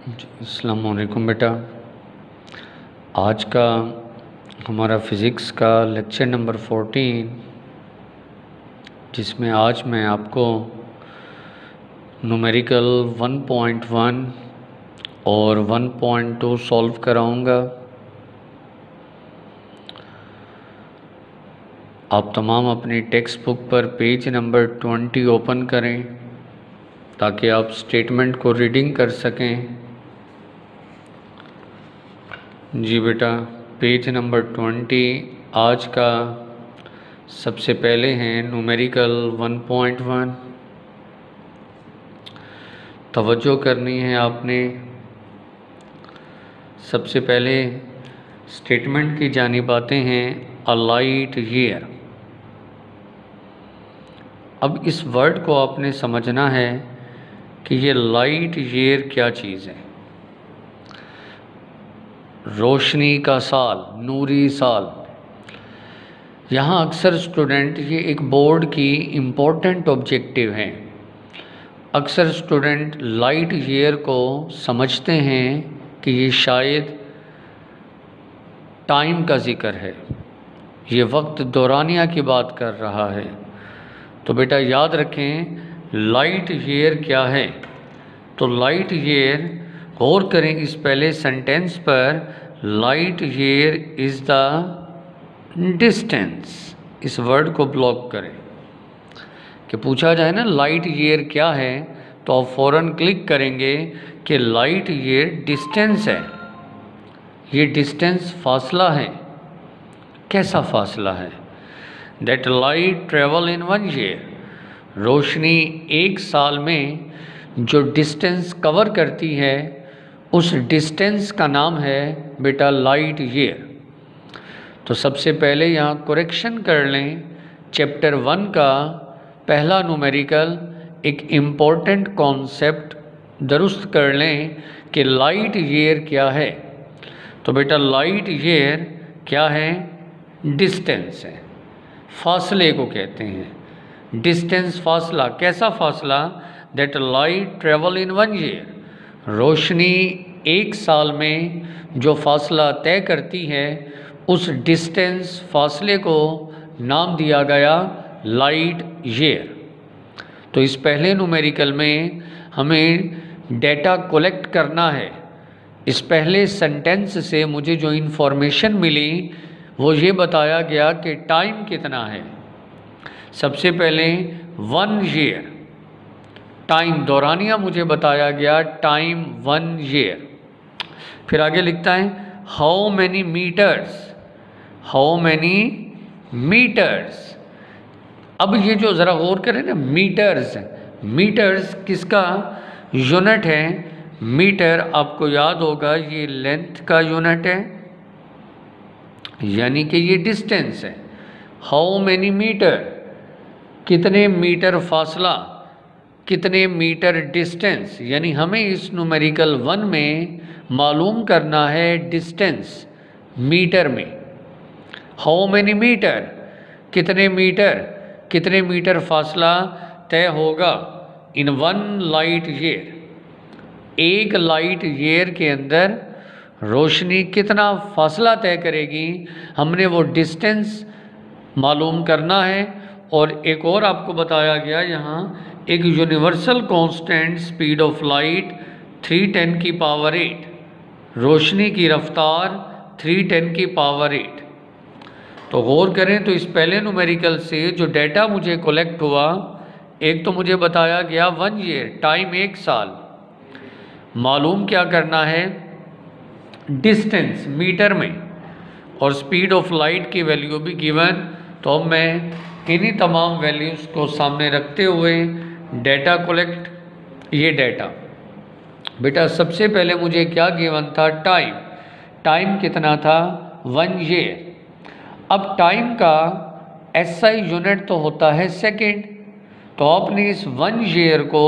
अस्सलाम वालेकुम बेटा। आज का हमारा फ़िज़िक्स का लेक्चर नंबर 14, जिसमें आज मैं आपको न्यूमेरिकल 1.1 और 1.2 सॉल्व कराऊंगा। आप तमाम अपनी टेक्स्ट बुक पर पेज नंबर 20 ओपन करें ताकि आप स्टेटमेंट को रीडिंग कर सकें। जी बेटा, पेज नंबर 20 आज का सबसे पहले हैं न्यूमेरिकल 1.1। तवज्जो करनी है आपने। सबसे पहले स्टेटमेंट की जानिब आते हैं, अ लाइट ईयर। अब इस वर्ड को आपने समझना है कि ये लाइट ईयर क्या चीज़ है। रोशनी का साल, नूरी साल। यहाँ अक्सर स्टूडेंट, ये एक बोर्ड की इम्पोर्टेंट ऑब्जेक्टिव हैं। अक्सर स्टूडेंट लाइट ईयर को समझते हैं कि ये शायद टाइम का ज़िक्र है, ये वक्त दौरानिया की बात कर रहा है। तो बेटा याद रखें, लाइट ईयर क्या है। तो लाइट ईयर, गौर करें इस पहले सेंटेंस पर, light year is the distance. इस वर्ड को ब्लॉक करें कि पूछा जाए ना लाइट ईयर क्या है, तो आप फ़ौरन क्लिक करेंगे कि लाइट ईयर डिस्टेंस है। ये डिस्टेंस फासला है। कैसा फासला है? That light travel in 1 year. रोशनी एक साल में जो डिस्टेंस कवर करती है, उस डिस्टेंस का नाम है बेटा लाइट ईयर। तो सबसे पहले यहाँ करेक्शन कर लें। चैप्टर 1 का पहला न्यूमेरिकल, एक इम्पोर्टेंट कॉन्सेप्ट दुरुस्त कर लें कि लाइट ईयर क्या है। तो बेटा लाइट ईयर क्या है? डिस्टेंस है, फासले को कहते हैं। डिस्टेंस, फासला। कैसा फासला? That light travel in 1 year. रोशनी एक साल में जो फासला तय करती है, उस डिस्टेंस, फासले को नाम दिया गया लाइट ईयर। तो इस पहले न्यूमेरिकल में हमें डेटा कलेक्ट करना है। इस पहले सेंटेंस से मुझे जो इन्फॉर्मेशन मिली वो ये बताया गया कि टाइम कितना है। सबसे पहले 1 ईयर, टाइम दौरानिया मुझे बताया गया, टाइम 1 ईयर। फिर आगे लिखता है how many metres. How many metres. अब ये जो ज़रा गौर करें ना, मीटर्स, मीटर्स किसका यूनिट है? मीटर आपको याद होगा ये लेंथ का यूनिट है, यानी कि ये डिस्टेंस है। हाउ मैनी मीटर, कितने मीटर फासला, कितने मीटर डिस्टेंस। यानी हमें इस न्यूमेरिकल 1 में मालूम करना है डिस्टेंस मीटर में। हाउ मैनी मीटर, कितने मीटर, कितने मीटर फासला तय होगा इन 1 लाइट ईयर। एक लाइट ईयर के अंदर रोशनी कितना फासला तय करेगी, हमने वो डिस्टेंस मालूम करना है। और एक और आपको बताया गया यहाँ, एक universal constant speed of light 310 की पावर 8। रोशनी की रफ्तार 310 की पावर 8। तो गौर करें, तो इस पहले न्यूमेरिकल से जो डेटा मुझे कलेक्ट हुआ, एक तो मुझे बताया गया 1 ईयर, टाइम एक साल। मालूम क्या करना है? डिस्टेंस मीटर में, और स्पीड ऑफ लाइट की वैल्यू भी गिवन। तो अब मैं इन्हीं तमाम वैल्यूज़ को सामने रखते हुए डेटा कलेक्ट, ये डेटा बेटा सबसे पहले मुझे क्या गिवन था? टाइम। टाइम कितना था? 1 ईयर। अब टाइम का एसआई यूनिट तो होता है सेकंड। तो आपने इस 1 ईयर को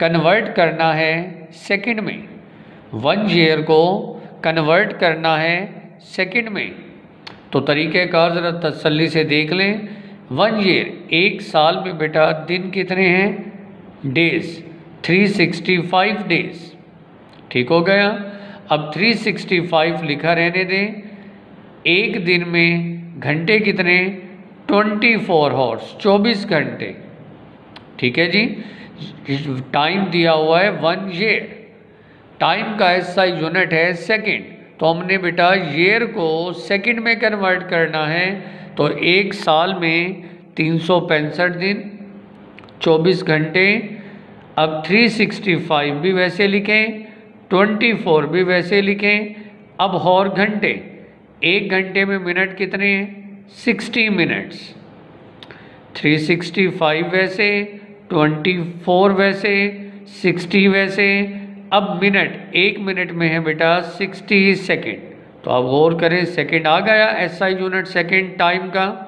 कन्वर्ट करना है सेकंड में। 1 ईयर को कन्वर्ट करना है सेकंड में। तो तरीक़ेकार ज़रा तसल्ली से देख लें। 1 ईयर, एक साल में बेटा दिन कितने हैं? Days, 365 days. ठीक हो गया। अब 365 लिखा रहने दें। एक दिन में घंटे कितने? 24 हॉर्स, 24 घंटे। ठीक है जी। टाइम दिया हुआ है 1 ईयर। टाइम का ऐसा यूनिट है सेकंड, तो हमने बेटा ईयर को सेकंड में कन्वर्ट करना है। तो एक साल में 365 दिन, 24 घंटे। अब 365 भी वैसे लिखें, 24 भी वैसे लिखें। अब और घंटे, एक घंटे में मिनट कितने हैं? 60 मिनट्स। 365 वैसे, 24 वैसे, 60 वैसे। अब मिनट, एक मिनट में है बेटा 60 सेकेंड। तो आप गौर करें, सेकेंड आ गया एसआई यूनिट सेकेंड टाइम का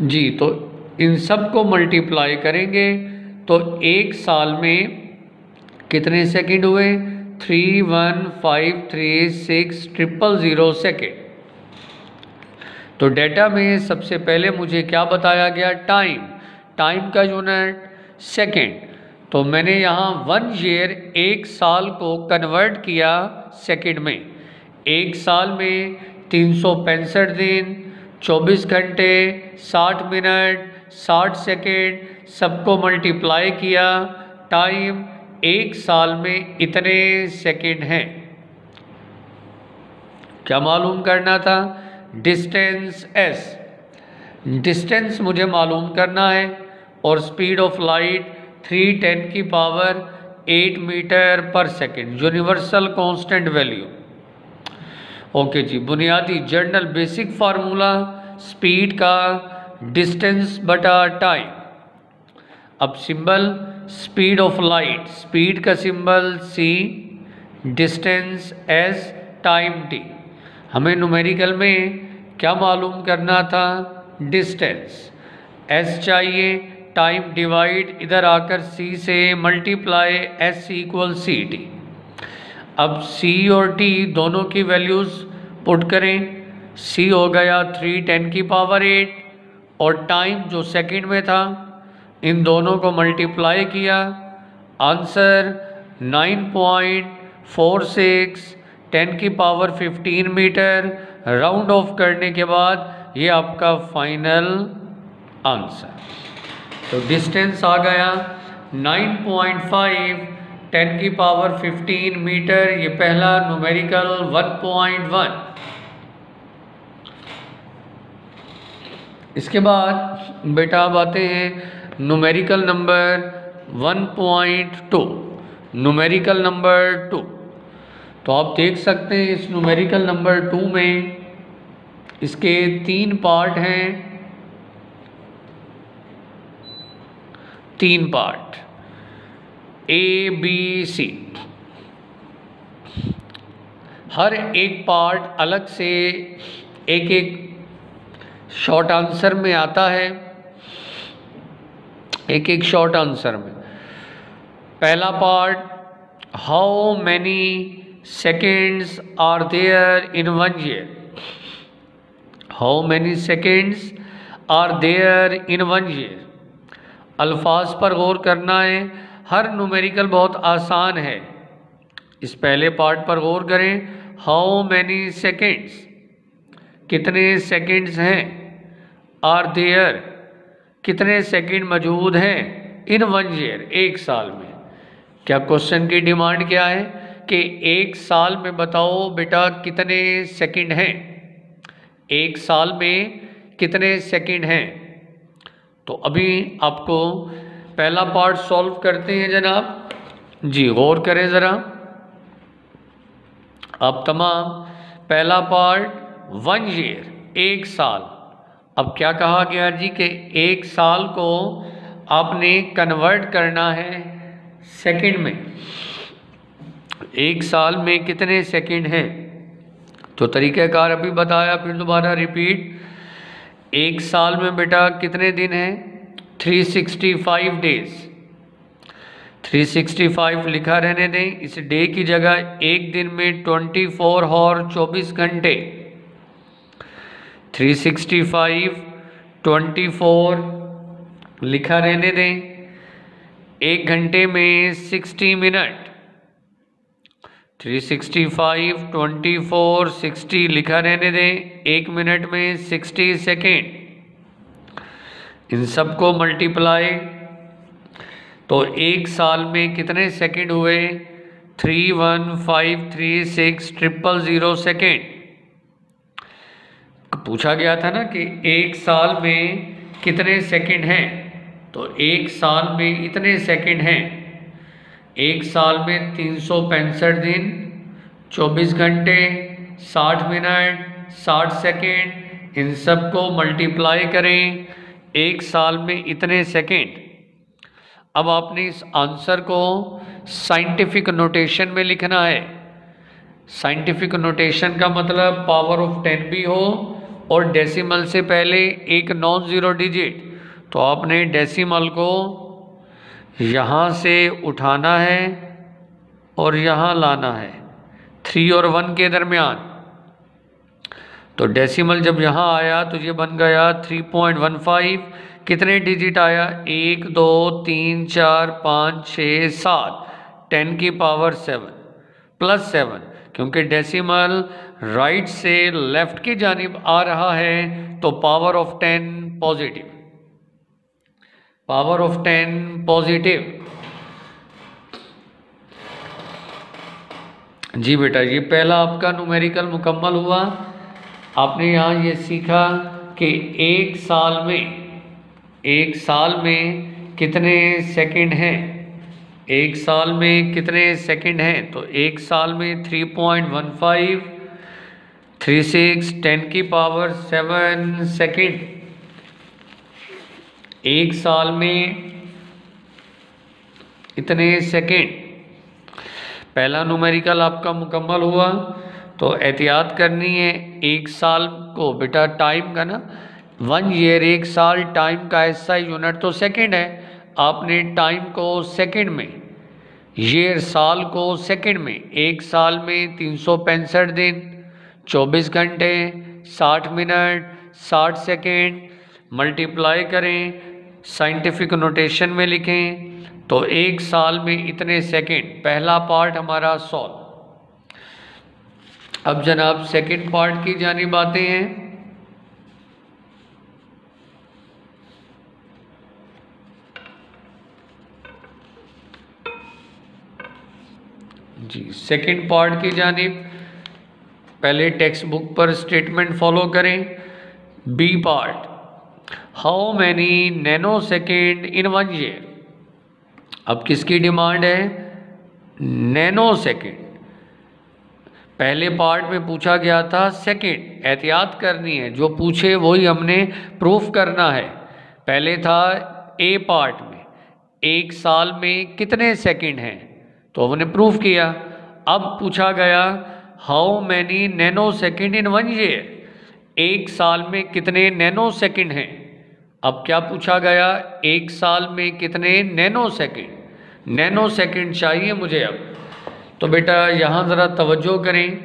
जी। तो इन सब को मल्टीप्लाई करेंगे तो एक साल में कितने सेकेंड हुए? 3153600 सेकेंड। तो डेटा में सबसे पहले मुझे क्या बताया गया? टाइम। टाइम का यूनिट सेकेंड। तो मैंने यहाँ 1 ईयर, एक साल को कन्वर्ट किया सेकेंड में। एक साल में 365 दिन, 24 घंटे, 60 मिनट, 60 सेकेंड, सबको मल्टीप्लाई किया। टाइम एक साल में इतने सेकेंड हैं। क्या मालूम करना था? Distance S. डिस्टेंस मुझे मालूम करना है और स्पीड ऑफ लाइट 310 की power 8 metre per second, universal constant value. Okay जी। बुनियादी जनरल बेसिक फार्मूला स्पीड का डिस्टेंस बटा टाइम। अब symbol speed of light, speed का symbol C, distance S, time T. हमें न्यूमेरिकल में क्या मालूम करना था? डिस्टेंस। एस चाहिए, टाइम डिवाइड इधर आकर सी से multiply S equal C T. अब सी और टी दोनों की वैल्यूज़ पुट करें। सी हो गया 310 की पावर 8 और टाइम जो सेकंड में था, इन दोनों को मल्टीप्लाई किया। आंसर 9.46 10 की पावर 15 मीटर। राउंड ऑफ करने के बाद ये आपका फाइनल आंसर। तो डिस्टेंस आ गया 9.5 10 की पावर 15 मीटर। ये पहला न्यूमेरिकल 1.1। इसके बाद बेटा अब आते हैं न्यूमेरिकल नंबर 1.2। Numerical number 2। तो आप देख सकते हैं इस न्यूमेरिकल नंबर 2 में इसके 3 पार्ट हैं। 3 पार्ट ए बी सी। हर एक पार्ट अलग से एक एक शॉर्ट आंसर में आता है। एक एक शॉर्ट आंसर में पहला part, how many seconds are there in 1 year. How many seconds are there in 1 year. अल्फाज पर गौर करना है। हर न्यूमेरिकल बहुत आसान है। इस पहले पार्ट पर गौर करें। हाउ मैनी सेकेंड्स, कितने सेकेंड्स हैं। आर देयर, कितने सेकेंड मौजूद हैं। इन 1 ईयर, एक साल में। क्या क्वेश्चन की डिमांड क्या है कि एक साल में बताओ बेटा कितने सेकेंड हैं। एक साल में कितने सेकेंड हैं। तो अभी आपको पहला पार्ट सॉल्व करते हैं जनाब जी। गौर करें ज़रा आप तमाम। पहला पार्ट 1 ईयर, एक साल। अब क्या कहा गया जी कि एक साल को आपने कन्वर्ट करना है सेकंड में। एक साल में कितने सेकंड हैं। तो तरीक़ाकार अभी बताया, फिर दोबारा रिपीट। एक साल में बेटा कितने दिन हैं? 365 डेज। 365 लिखा रहने दें। इस डे की जगह एक दिन में 24 और 24 घंटे। 365 24 लिखा रहने दें। एक घंटे में 60 मिनट। 365, 24, 60 लिखा रहने दें। 1 मिनट में 60 सेकेंड, इन सबको मल्टीप्लाई, तो 1 साल में कितने सेकेंड हुए? 3153600 सेकेंड। पूछा गया था ना कि 1 साल में कितने सेकेंड हैं, तो 1 साल में इतने सेकेंड हैं। 1 साल में 365 दिन, 24 घंटे, 60 मिनट, 60 सेकेंड, इन सब को मल्टीप्लाई करें। 1 साल में इतने सेकेंड। अब आपने इस आंसर को साइंटिफिक नोटेशन में लिखना है। साइंटिफिक नोटेशन का मतलब पावर ऑफ 10 भी हो और डेसिमल से पहले एक नॉन ज़ीरो डिजिट, तो आपने डेसिमल को यहाँ से उठाना है और यहाँ लाना है 3 और 1 के दरमियान। तो डेसिमल जब यहाँ आया तो ये बन गया 3.15। कितने डिजिट आया? 1 2 3 4 5 6 7, 10 की पावर 7 प्लस 7, क्योंकि डेसिमल राइट से लेफ्ट की जानिब आ रहा है तो power of 10 positive, power of 10 positive. जी बेटा, ये पहला आपका न्यूमेरिकल मुकम्मल हुआ। आपने यहाँ ये सीखा कि 1 साल में कितने सेकंड हैं। 1 साल में कितने सेकंड हैं? तो 1 साल में 3.1536 10 की पावर 7 सेकंड। 1 साल में इतने सेकंड। पहला न्यूमेरिकल आपका मुकम्मल हुआ। तो एहतियात करनी है 1 साल को बेटा टाइम का ना, 1 ईयर 1 साल, टाइम का ऐसा यूनिट तो सेकंड है। आपने टाइम को सेकंड में, ईयर साल को सेकंड में, 1 साल में 365 दिन, 24 घंटे, 60 मिनट, 60 सेकेंड मल्टीप्लाई करें, साइंटिफिक नोटेशन में लिखें, तो 1 साल में इतने सेकंड। पहला पार्ट हमारा सॉल्व। अब जनाब सेकंड पार्ट की जानिब आते हैं। जी, सेकंड पार्ट की जानिब पहले टेक्स्ट बुक पर स्टेटमेंट फॉलो करें। B part, how many nanosecond in 1 year. अब किसकी डिमांड है? Nano second. पहले पार्ट में पूछा गया था सेकेंड। एहतियात करनी है, जो पूछे वही हमने प्रूफ करना है। पहले था ए पार्ट में 1 साल में कितने सेकेंड हैं, तो हमने प्रूफ किया। अब पूछा गया how many nanosecond in 1 year, 1 साल में कितने नैनो सेकेंड हैं। अब क्या पूछा गया? 1 साल में कितने नैनो सेकेंड। नैनो सेकेंड चाहिए मुझे अब। तो बेटा यहाँ ज़रा तवज्जो करें।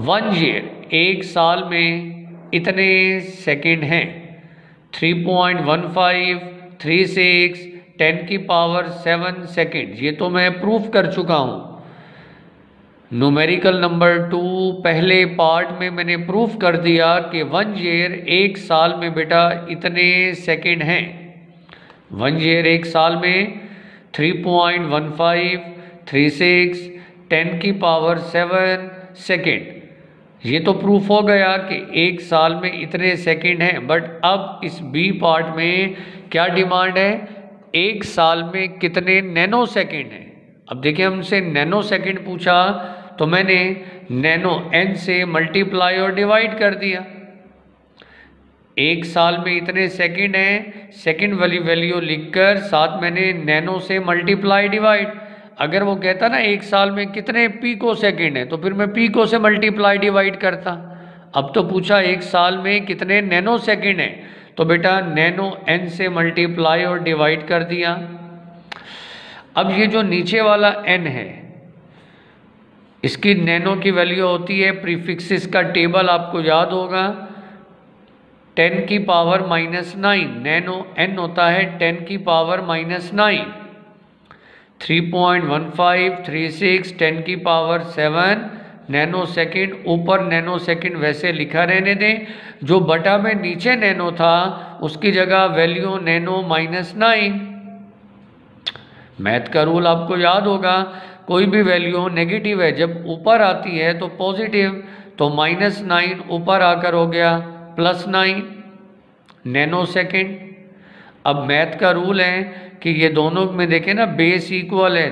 1 ईयर 1 साल में इतने सेकेंड हैं। 3.1536 10 की पावर 7 सेकेंड, ये तो मैं प्रूफ कर चुका हूँ। न्यूमेरिकल नंबर 2 पहले पार्ट में मैंने प्रूफ कर दिया कि 1 ईयर 1 साल में बेटा इतने सेकेंड हैं। 1 ईयर 1 साल में 3.1536 10 की पावर 7 सेकेंड, ये तो प्रूफ हो गया कि 1 साल में इतने सेकेंड हैं। बट अब इस बी पार्ट में क्या डिमांड है? 1 साल में कितने नैनो सेकेंड हैं। अब देखिए, हमसे नैनो सेकेंड पूछा तो मैंने नैनो n से मल्टीप्लाई और डिवाइड कर दिया। 1 साल में इतने सेकेंड हैं, सेकेंड वाली वैल्यू लिखकर साथ मैंने नैनो से मल्टीप्लाई डिवाइड। अगर वो कहता ना 1 साल में कितने पीको सेकेंड हैं, तो फिर मैं पीको से मल्टीप्लाई डिवाइड करता। अब तो पूछा 1 साल में कितने नैनो सेकेंड हैं, तो बेटा नैनो n से मल्टीप्लाई और डिवाइड कर दिया। अब ये जो नीचे वाला n है, इसकी नैनो की वैल्यू होती है, प्रीफिक्सेस का टेबल आपको याद होगा, 10 की पावर -9। नैनो n होता है 10 की पावर -9। 3.1536 10 की पावर 7 नैनो सेकेंड। ऊपर नैनो सेकेंड वैसे लिखा रहने दें, जो बटा में नीचे नैनो था उसकी जगह वैल्यू नैनो -9। मैथ का रूल आपको याद होगा, कोई भी वैल्यू नेगेटिव है जब ऊपर आती है तो पॉजिटिव, तो -9 ऊपर आकर हो गया +9 नैनो सेकेंड। अब मैथ का रूल है कि ये दोनों में देखें ना बेस इक्वल है,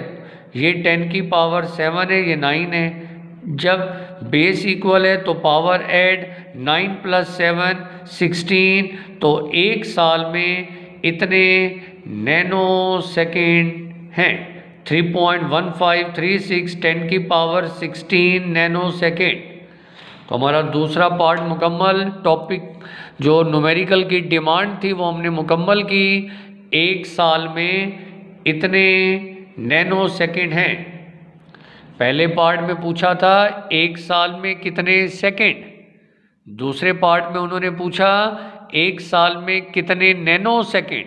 ये 10 की पावर 7 है, ये 9 है। जब बेस इक्वल है तो पावर ऐड 9 + 7 16, तो एक साल में इतने नैनो सेकेंड हैं। 3.1536 10 की पावर 16 नैनो सेकेंड। तो हमारा दूसरा पार्ट मुकम्मल। टॉपिक जो न्यूमेरिकल की डिमांड थी वो हमने मुकम्मल की। एक साल में इतने नैनो सेकेंड हैं। पहले पार्ट में पूछा था एक साल में कितने सेकेंड, दूसरे पार्ट में उन्होंने पूछा एक साल में कितने नैनो सेकेंड।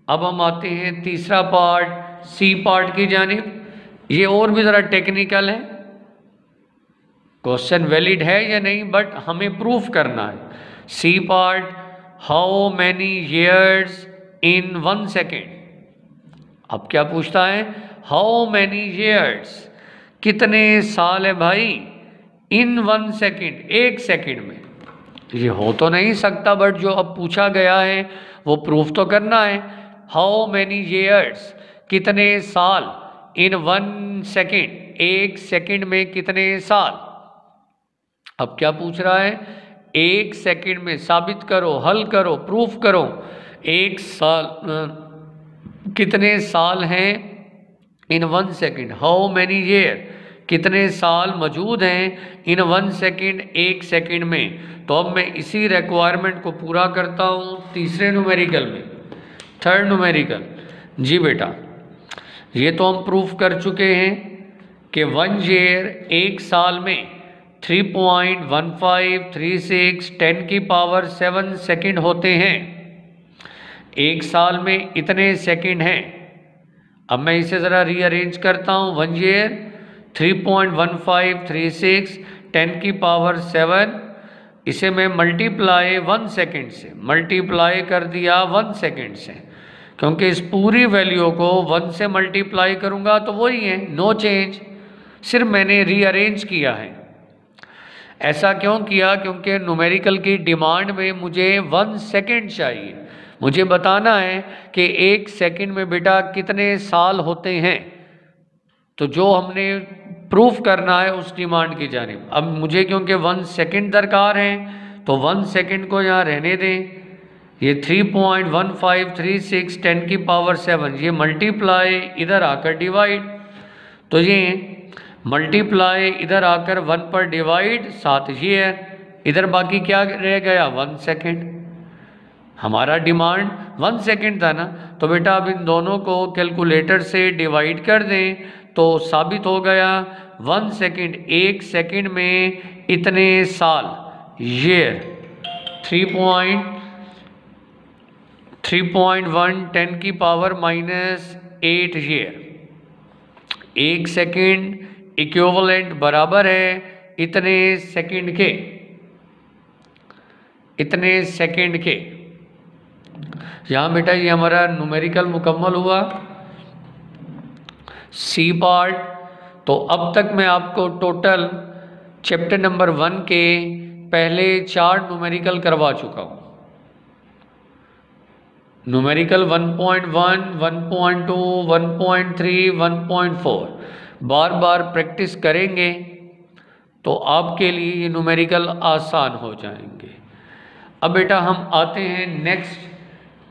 अब हम आते हैं तीसरा पार्ट, सी पार्ट की जानिब। ये और भी ज़रा टेक्निकल है, क्वेश्चन वैलिड है या नहीं बट हमें प्रूफ करना है। C part, how many years in 1 second. अब क्या पूछता है, हाउ मैनी ईयर्स, कितने साल है भाई, इन 1 सेकेंड, एक सेकेंड में। ये हो तो नहीं सकता बट जो अब पूछा गया है वो प्रूफ तो करना है। हाउ मैनी ईयर्स, कितने साल, इन 1 सेकेंड, एक सेकेंड में कितने साल। अब क्या पूछ रहा है, एक सेकेंड में साबित करो, हल करो, प्रूफ करो। एक साल कितने साल हैं इन 1 सेकेंड। हाउ मैनी ईयर, कितने साल मौजूद हैं इन 1 सेकेंड, एक सेकेंड में। तो अब मैं इसी रिक्वायरमेंट को पूरा करता हूँ तीसरे न्यूमेरिकल में, थर्ड न्यूमेरिकल। जी बेटा, ये तो हम प्रूफ कर चुके हैं कि 1 ईयर, एक साल में 3.1536 10 की पावर 7 सेकेंड होते हैं। एक साल में इतने सेकेंड हैं। अब मैं इसे ज़रा रीअरेंज करता हूँ। 1 ईयर 3.1536 10 की पावर 7, इसे मैं मल्टीप्लाई 1 सेकेंड से मल्टीप्लाई कर दिया 1 सेकेंड से, क्योंकि इस पूरी वैल्यू को 1 से मल्टीप्लाई करूँगा तो वही है, नो चेंज, सिर्फ मैंने रीअरेंज किया है। ऐसा क्यों किया, क्योंकि न्यूमेरिकल की डिमांड में मुझे 1 सेकेंड चाहिए। मुझे बताना है कि एक सेकंड में बेटा कितने साल होते हैं, तो जो हमने प्रूफ करना है उस डिमांड की जानिब। अब मुझे क्योंकि 1 सेकंड दरकार है तो 1 सेकंड को यहाँ रहने दें। ये 3.1536 10 की पावर 7, ये मल्टीप्लाई इधर आकर डिवाइड, तो ये मल्टीप्लाई इधर आकर 1 पर डिवाइड, साथ ये है, इधर बाकी क्या रह गया 1 सेकंड। हमारा डिमांड 1 सेकेंड था ना, तो बेटा अब इन दोनों को कैलकुलेटर से डिवाइड कर दें तो साबित हो गया 1 सेकेंड, एक सेकेंड में इतने साल, ईयर 3.1 10 की पावर -8 ईयर। एक सेकेंड इक्विवेलेंट बराबर है इतने सेकेंड के, इतने सेकेंड के। यहाँ बेटा ये हमारा न्यूमेरिकल मुकम्मल हुआ, सी पार्ट। तो अब तक मैं आपको टोटल चैप्टर नंबर 1 के पहले 4 न्यूमेरिकल करवा चुका हूँ। न्यूमेरिकल 1.1, 1.2, 1.3, 1.4 बार बार प्रैक्टिस करेंगे तो आपके लिए ये न्यूमेरिकल आसान हो जाएंगे। अब बेटा हम आते हैं नेक्स्ट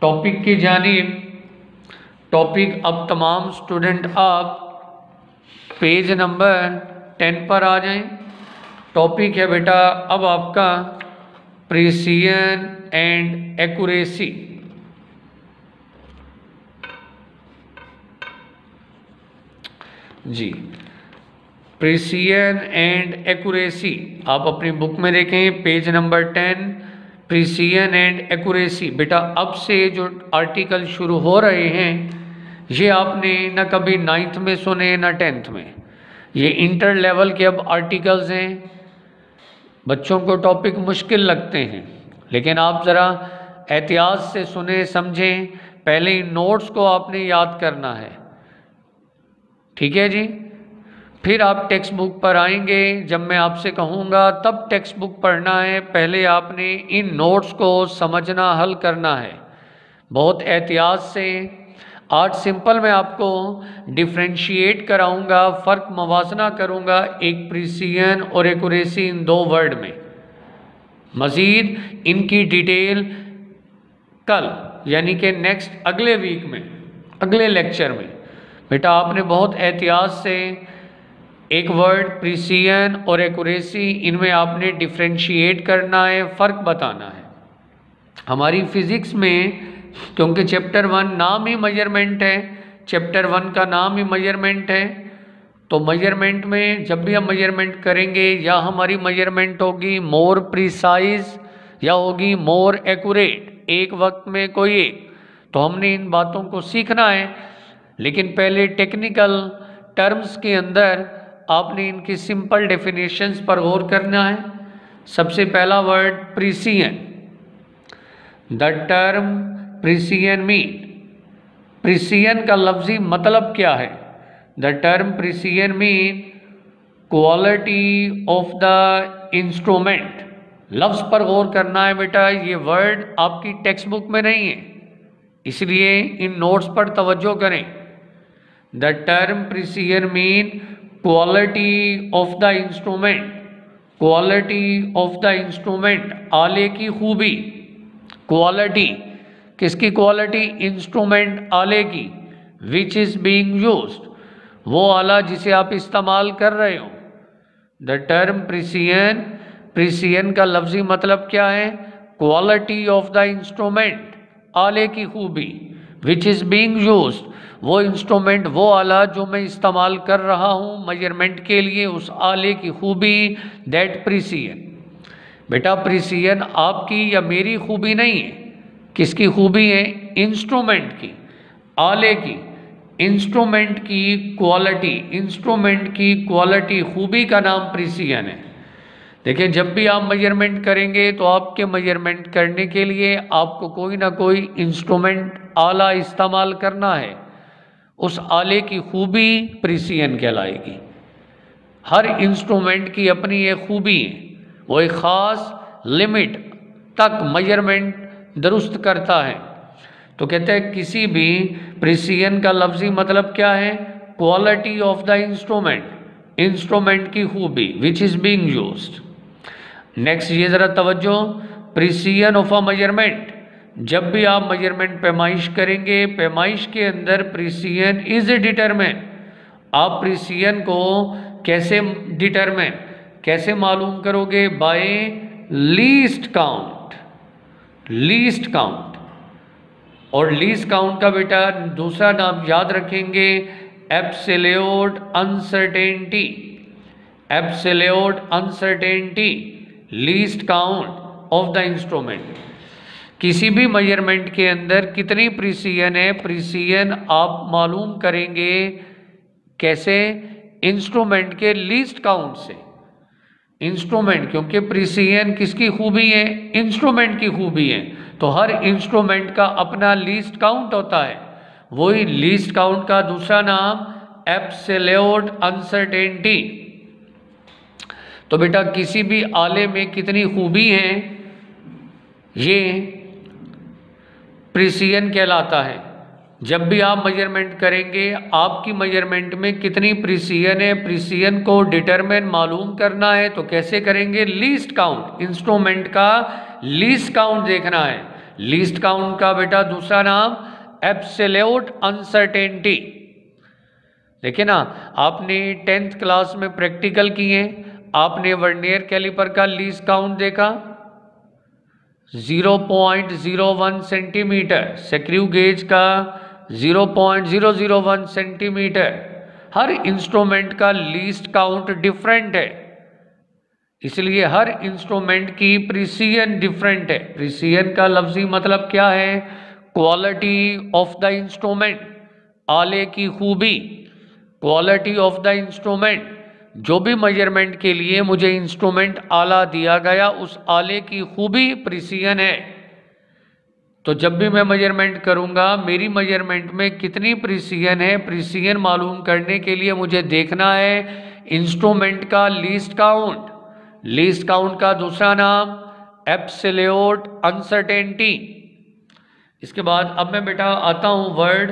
टॉपिक की जानिब। टॉपिक, अब तमाम स्टूडेंट आप पेज नंबर 10 पर आ जाएं। टॉपिक है बेटा अब आपका प्रिसिजन एंड एक्यूरेसी। जी, प्रिसिजन एंड एक्यूरेसी आप अपनी बुक में देखें, page number 10, precision and accuracy. बेटा अब से जो आर्टिकल शुरू हो रहे हैं ये आपने न कभी 9th में सुने न 10th में। ये इंटर लेवल के अब आर्टिकल्स हैं। बच्चों को टॉपिक मुश्किल लगते हैं, लेकिन आप ज़रा एहतियात से सुने समझें। पहले इन नोट्स को आपने याद करना है, ठीक है जी। फिर आप टेक्स्ट बुक पर आएंगे, जब मैं आपसे कहूँगा तब टेक्स्ट बुक पढ़ना है। पहले आपने इन नोट्स को समझना, हल करना है बहुत एहतियात से। आज सिंपल मैं आपको डिफ्रेंशिएट कराऊंगा, फ़र्क मवाजना करूंगा एक प्रिसीजन और एक्यूरेसी इन 2 वर्ड में। मज़ीद इनकी डिटेल कल यानी कि नेक्स्ट अगले वीक में, अगले लेक्चर में बेटा आपने बहुत एहतियात से एक वर्ड प्रिसीजन और एक्यूरेसी, इनमें आपने डिफ्रेंशिएट करना है, फ़र्क बताना है। हमारी फ़िज़िक्स में क्योंकि चैप्टर 1 नाम ही मेजरमेंट है, चैप्टर 1 का नाम ही मेजरमेंट है, तो मेजरमेंट में जब भी हम मेजरमेंट करेंगे या हमारी मेजरमेंट होगी मोर प्रिसाइज या होगी मोर एक्यूरेट, एक वक्त में कोई एक। तो हमने इन बातों को सीखना है, लेकिन पहले टेक्निकल टर्म्स के अंदर आपने इनकी सिंपल डेफिनेशंस पर गौर करना है। सबसे पहला word precision. The term precision mean, precision का लफ्जी मतलब क्या है? The term precision mean quality of the instrument. लफ्ज़ पर गौर करना है बेटा, ये वर्ड आपकी टेक्स्ट बुक में नहीं है, इसलिए इन नोट्स पर तवज्जो करें। The term precision mean quality of the instrument, quality of the instrument, आले की खूबी। क्वालिटी किसकी क्वालिटी? इंस्ट्रूमेंट आले की। विच इज़ बीइंग यूज्ड, वो आला जिसे आप इस्तेमाल कर रहे हो। द टर्म प्रिसीजन, प्रिसीजन का लफ्जी मतलब क्या है? क्वालिटी ऑफ द इंस्ट्रूमेंट, आले की खूबी। विच इज़ बीइंग यूज्ड, वो इंस्ट्रूमेंट, वो आला जो मैं इस्तेमाल कर रहा हूँ मेजरमेंट के लिए, उस आले की खूबी। That precision. बेटा प्रिसीजन आपकी या मेरी खूबी नहीं है, किसकी खूबी है? इंस्ट्रूमेंट की, आले की, इंस्ट्रूमेंट की क्वालिटी, इंस्ट्रूमेंट की क्वालिटी, खूबी का नाम प्रिसीजन है। देखिए जब भी आप मेजरमेंट करेंगे तो आपके मेजरमेंट करने के लिए आपको कोई ना कोई इंस्ट्रूमेंट, आला इस्तेमाल करना है। उस आले की खूबी प्रिसीजन कहलाएगी। हर इंस्ट्रूमेंट की अपनी एक खूबी है, वो एक ख़ास लिमिट तक मेजरमेंट दुरुस्त करता है। तो कहते हैं किसी भी प्रिसीजन का लफ्जी मतलब क्या है? Quality of the instrument, instrument की खूबी। Which is being used. Next ये ज़रा तवज्जो, प्रिसीजन ऑफ अ मेजरमेंट। जब भी आप मेजरमेंट पैमाइश करेंगे, पैमाइश के अंदर प्रिसीजन इज डिटरमिन। आप प्रिसीजन को कैसे डिटरमिन, कैसे मालूम करोगे? Bye least count, least count. और लीस्ट काउंट का बेटा दूसरा नाम याद रखेंगे, absolute uncertainty. Absolute uncertainty, least count of the instrument. किसी भी मेजरमेंट के अंदर कितनी प्रिसीजन है, प्रिसीजन आप मालूम करेंगे कैसे? इंस्ट्रूमेंट के लीस्ट काउंट से। इंस्ट्रूमेंट, क्योंकि प्रिसीजन किसकी खूबी है? इंस्ट्रूमेंट की खूबी है। तो हर इंस्ट्रूमेंट का अपना लीस्ट काउंट होता है, वही लीस्ट काउंट का दूसरा नाम एब्सोल्यूट अनसर्टेनिटी। तो बेटा किसी भी आले में कितनी खूबी है, ये प्रिसीजन कहलाता है। जब भी आप मेजरमेंट करेंगे, आपकी मेजरमेंट में कितनी प्रिसीजन है, प्रिसीजन को डिटरमिन मालूम करना है। तो कैसे करेंगे? लीस्ट काउंट, इंस्ट्रूमेंट का लीस्ट काउंट देखना है। लीस्ट काउंट का बेटा दूसरा नाम एब्सोल्यूट अनसर्टेनिटी। देखिए ना, आपने 10th क्लास में प्रैक्टिकल किए, आपने वर्नियर कैलिपर का लीस्ट काउंट देखा 0.01 सेंटीमीटर, स्क्रू गेज का 0.001 सेंटीमीटर। हर इंस्ट्रूमेंट का लीस्ट काउंट डिफरेंट है, इसलिए हर इंस्ट्रूमेंट की प्रिसीजन डिफरेंट है। प्रिसीजन का लफ्जी मतलब क्या है? क्वालिटी ऑफ द इंस्ट्रूमेंट, आले की खूबी, क्वालिटी ऑफ द इंस्ट्रूमेंट, जो भी मेजरमेंट के लिए मुझे इंस्ट्रूमेंट आला दिया गया उस आले की खूबी प्रिसीजन है। तो जब भी मैं मेजरमेंट करूंगा मेरी मेजरमेंट में कितनी प्रिसीजन है, प्रिसीजन मालूम करने के लिए मुझे देखना है इंस्ट्रूमेंट का लीस्ट काउंट। लीस्ट काउंट का दूसरा नाम एब्सोल्यूट अनसर्टेनिटी। इसके बाद अब मैं बेटा आता हूं वर्ड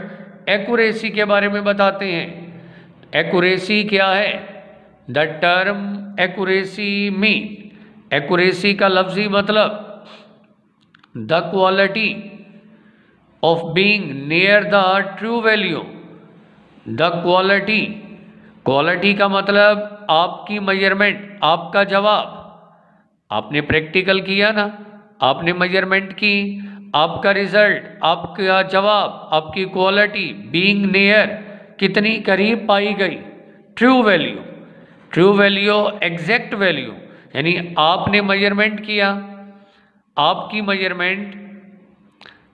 एक्यूरेसी के बारे में बताते हैं। एक्यूरेसी क्या है? The term accuracy mean, accuracy का लफ्जी मतलब the quality of being near the true value. The quality, quality का मतलब आपकी मेजरमेंट, आपका जवाब। आपने प्रैक्टिकल किया ना, आपने मेजरमेंट की, आपका रिजल्ट, आपका जवाब, आपकी क्वालिटी बीइंग नियर, कितनी करीब पाई गई, true value. True value exact value, यानी आपने मेजरमेंट किया, आपकी मेजरमेंट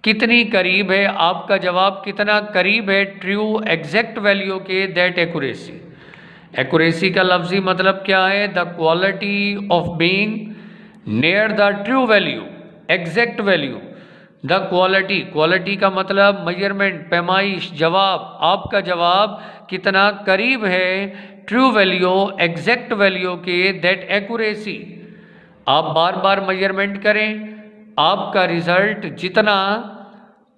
कितनी करीब है, आपका जवाब कितना करीब है ट्रू एग्जैक्ट वैल्यू के, दैट एक्यूरेसी। एक्यूरेसी का लफ्जी मतलब क्या है? The quality of being near the true value, exact value. The quality, quality का मतलब मेजरमेंट, पैमाइश, जवाब, आपका जवाब कितना करीब है ट्रू वैल्यू, एग्जैक्ट वैल्यू के, दैट एक्यूरेसी। आप बार बार मेजरमेंट करें, आपका रिजल्ट जितना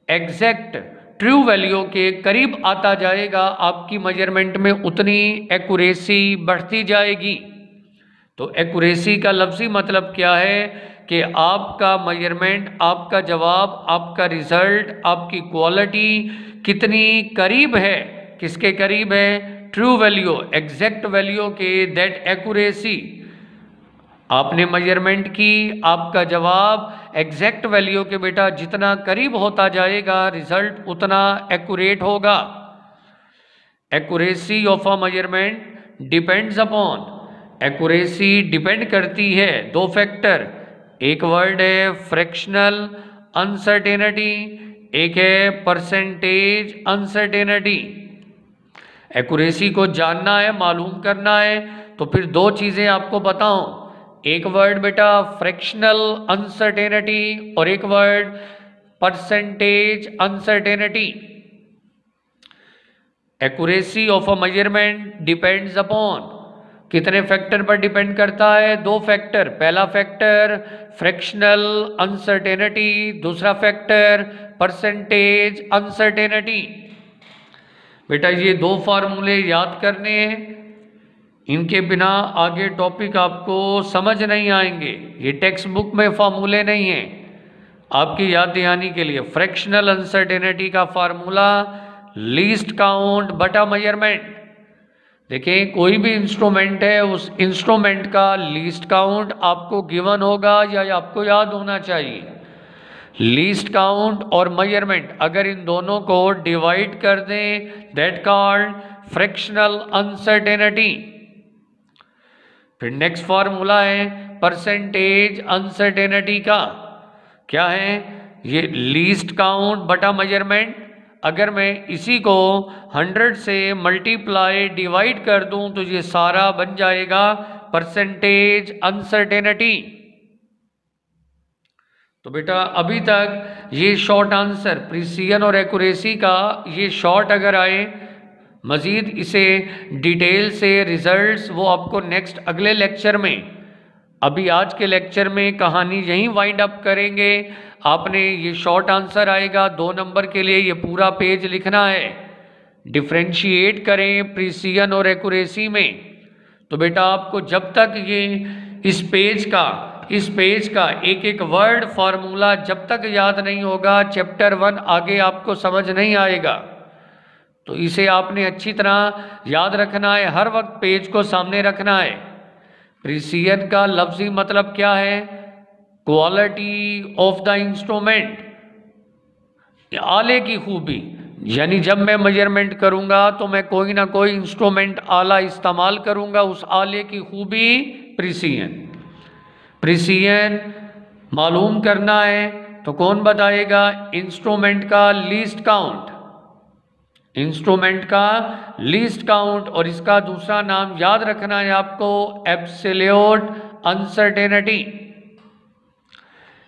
एग्जैक्ट ट्रू वैल्यू के करीब आता जाएगा, आपकी मेजरमेंट में उतनी एक्यूरेसी बढ़ती जाएगी। तो एक्यूरेसी का लफ्जी मतलब क्या है कि आपका मेजरमेंट, आपका जवाब, आपका रिजल्ट, आपकी क्वालिटी कितनी करीब है, किसके करीब है? ट्रू वैल्यू, एग्जैक्ट वैल्यू के, दैट एक्यूरेसी। आपने मेजरमेंट की, आपका जवाब एग्जैक्ट वैल्यू के बेटा जितना करीब होता जाएगा रिजल्ट उतना एक्यूरेट होगा। Accuracy of a measurement depends upon, accuracy depend करती है दो फैक्टर, एक वर्ड है फ्रैक्शनल अनसर्टेनिटी, एक है परसेंटेज अनसर्टेनिटी। एक्यूरेसी को जानना है, मालूम करना है, तो फिर दो चीज़ें आपको बताऊं, एक वर्ड बेटा फ्रैक्शनल अनसर्टेनिटी और एक word percentage uncertainty. Accuracy of a measurement depends upon, कितने फैक्टर पर डिपेंड करता है? दो फैक्टर। पहला फैक्टर फ्रैक्शनल अनसर्टेनिटी, दूसरा फैक्टर परसेंटेज अनसर्टेनिटी। बेटा ये दो फार्मूले याद करने हैं, इनके बिना आगे टॉपिक आपको समझ नहीं आएंगे। ये टेक्स्ट बुक में फार्मूले नहीं हैं, आपकी याद दहानी के लिए। फ्रैक्शनल अनसर्टेनिटी का फार्मूला लीस्ट काउंट बटा मेजरमेंट। देखिए कोई भी इंस्ट्रूमेंट है, उस इंस्ट्रूमेंट का लीस्ट काउंट आपको गिवन होगा या आपको याद होना चाहिए। लीस्ट काउंट और मेजरमेंट अगर इन दोनों को डिवाइड कर दें, दैट कॉल्ड फ्रैक्शनल अनसर्टेनिटी। फिर नेक्स्ट फार्मूला है परसेंटेज अनसर्टेनिटी का, क्या है? ये लीस्ट काउंट बटा मेजरमेंट। अगर मैं इसी को 100 से मल्टीप्लाई डिवाइड कर दूं तो ये सारा बन जाएगा परसेंटेज अनसर्टेनिटी। तो बेटा अभी तक ये शॉर्ट आंसर प्रिसीजन और एक्यूरेसी का ये शॉर्ट अगर आए, मज़ीद इसे डिटेल से रिजल्ट्स वो आपको नेक्स्ट अगले लेक्चर में, अभी आज के लेक्चर में कहानी यहीं वाइंड अप करेंगे। आपने ये शॉर्ट आंसर आएगा 2 नंबर के लिए, ये पूरा पेज लिखना है, डिफ्रेंशिएट करें प्रिसीजन और एक्यूरेसी में। तो बेटा आपको जब तक ये इस पेज का एक एक वर्ड फार्मूला जब तक याद नहीं होगा, चैप्टर 1 आगे आपको समझ नहीं आएगा। तो इसे आपने अच्छी तरह याद रखना है, हर वक्त पेज को सामने रखना है। प्रिसीजन का लफ्जी मतलब क्या है? क्वालिटी ऑफ द इंस्ट्रूमेंट, आले की खूबी। यानी जब मैं मेजरमेंट करूंगा तो मैं कोई ना कोई इंस्ट्रूमेंट आला इस्तेमाल करूंगा, उस आले की खूबी प्रिसीजन। प्रिसीजन मालूम करना है तो कौन बताएगा? इंस्ट्रूमेंट का लीस्ट काउंट। इंस्ट्रूमेंट का लीस्ट काउंट, और इसका दूसरा नाम याद रखना है आपको, एब्सोल्यूट अनसर्टेनिटी।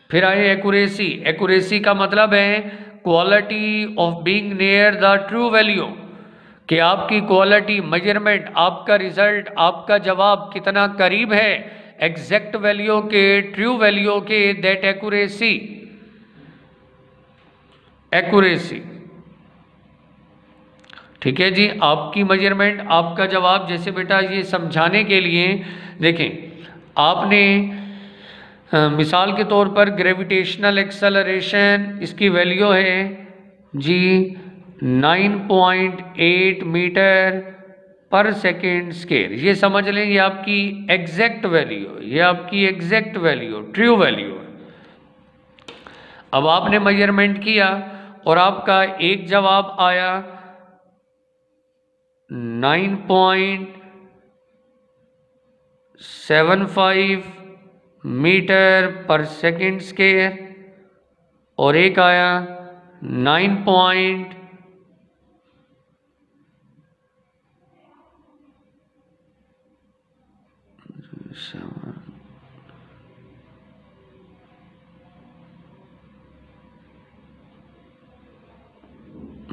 फिर आए एक्यूरेसी। एक्यूरेसी का मतलब है quality of being near the true value, कि आपकी क्वालिटी, मेजरमेंट, आपका रिजल्ट, आपका जवाब कितना करीब है एग्जैक्ट वैल्यू के, ट्रू वैल्यू के, दैट एक्यूरेसी। एक्यूरेसी, ठीक है जी, आपकी मेजरमेंट, आपका जवाब। जैसे बेटा ये समझाने के लिए देखें, आपने मिसाल के तौर पर ग्रेविटेशनल एक्सेलरेशन, इसकी वैल्यू है जी 9.8 मीटर पर सेकेंड स्क्वायर। ये समझ लें ये आपकी एग्जैक्ट वैल्यू, ये आपकी एग्जैक्ट वैल्यू, ट्रू वैल्यू। अब आपने मेजरमेंट किया और आपका एक जवाब आया 9.75 मीटर पर सेकेंड स्क्वायर, और एक आया 9.7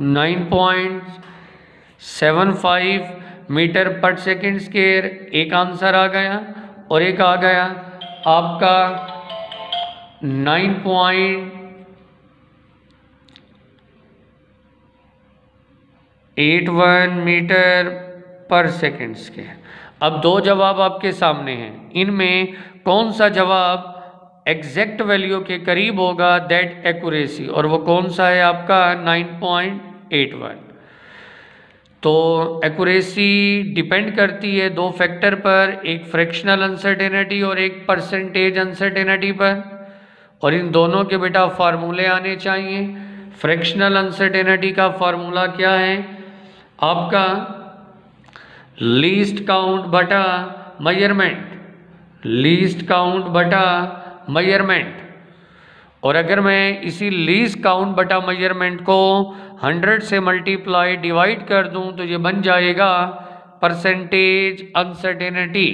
9.75 मीटर पर सेकेंड स्क्वायर, एक आंसर आ गया। और एक आ गया आपका 9.81 मीटर पर सेकेंड स्क्वायर। अब दो जवाब आपके सामने हैं, इनमें कौन सा जवाब एग्जैक्ट वैल्यू के करीब होगा, दैट एक्यूरेसी, और वो कौन सा है आपका 9.81। तो एक्यूरेसी डिपेंड करती है दो फैक्टर पर, एक फ्रैक्शनल अनसर्टेनिटी और एक परसेंटेज अनसर्टेनिटी पर, और इन दोनों के बेटा फार्मूले आने चाहिए। फ्रैक्शनल अनसर्टेनिटी का फार्मूला क्या है आपका, लीस्ट काउंट बटा मेजरमेंट, लीस्ट काउंट बटा मेजरमेंट। और अगर मैं इसी लीस्ट काउंट बटा मेजरमेंट को 100 से मल्टीप्लाई डिवाइड कर दूं तो ये बन जाएगा परसेंटेज अनसर्टेनिटी।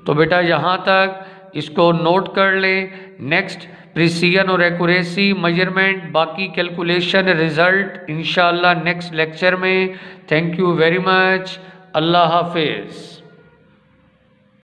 तो बेटा यहाँ तक इसको नोट कर लें। नेक्स्ट प्रिसीजन और एक्यूरेसी, मेजरमेंट, बाकी कैलकुलेशन, रिजल्ट इंशाल्लाह नेक्स्ट लेक्चर में। Thank you very much. अल्लाह हाफिज़।